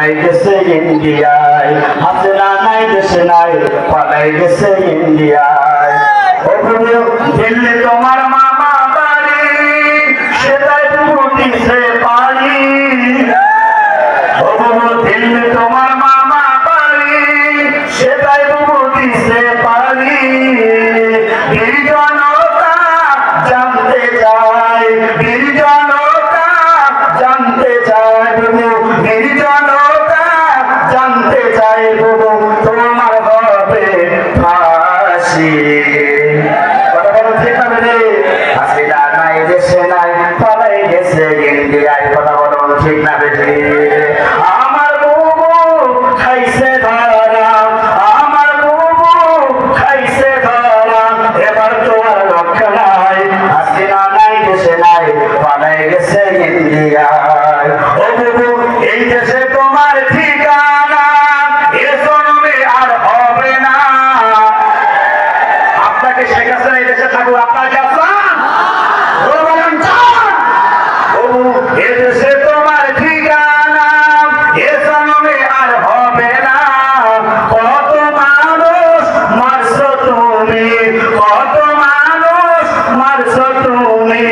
পালাই গেছে ইন্ডিয়ায়, হাসিনা নাই দেশে নাই পালাই গেছে ইন্ডিয়ায়। ও বুবু দিল্লি তোমার মামা বাড়ি, সেটাই বুবু দিছে পারি। ও বুবু দিল্লি তোমার মামা বাড়ি, সেটাই বুবু দিছে পারি। নির্জনতা জানতে চায়, নির্জনতা জানতে চায় বুবু, নির্জনতা জানতে চায় বুবু, তোমার হবে ফাঁসি। কথা বলো ঠিক না বেরে? হাসিনা নাই দেশে নাই পালাই গেছে ইন্ডিয়ায়। কথা বলো ঠিক না বেরে? আমার বুবু খাইছে ধরা, আমার বুবু খাইছে ধরা, এবার তো আর রক্ষা নাই। হাসিনা নাই দেশে নাই পালাই গেছে ইন্ডিয়ায়। ও বুবু এই দেশে তোমার ঠিকানা এ জন্মে আর হবে না। আপনাকে শেখ হাসিনা এই দেশে থাকুক, আপনার কাছে এদেশে তোমার ঠিকানা এ জন্মে আর হবে না। কত মানুষ মারছো তুমি, কত মানুষ মারছো তুমি,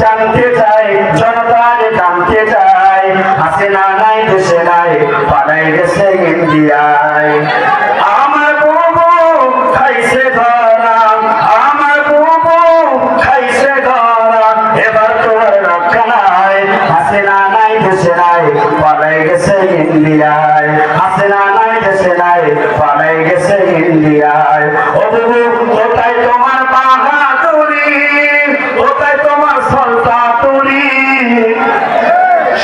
জানতে চাই জনতার জানতে চাই। হাসিনা নাই দেশে নাই পালাই গেছে ইন্ডিয়ায়। আমার বুবু খাইছে ধরা, আমার বুবু খাইছে ধরা, এবার তোর রক্ষা নাই। হাসিনা নাই দেশে নাই পালাই গেছে ইন্ডিয়ায়, হাসিনা নাই দেশে নাই পালাই গেছে ইন্ডিয়ায়। ও বুবু কোথায় তোমার বাহাদুরি, কোথায় তোমার সলতাতুরি?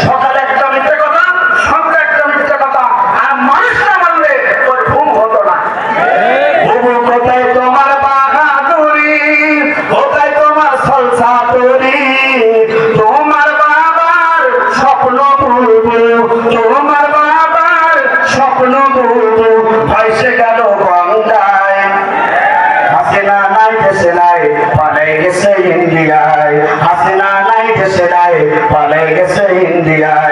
সকালে একটা মিথ্যে কথা, সন্ধ্যা একটা মিথ্যে কথা, আর মানুষ না মানলে তোর ঘুম হতো না। বুবু কোথায় তোমার বাহাদুরি, কোথায় তোমার সলতাতুরি? তোমার বাবার স্বপ্ন বুবু, তোমার বাবার স্বপ্ন বুবু ভাইসে গেল গঙ্গায়। হাসিনা নাই দেশে নাই পালাই গেছে ইন্ডিয়ায়, হাসিনা নাই দেশে নাই পালাই গেছে ইন্ডিয়ায়।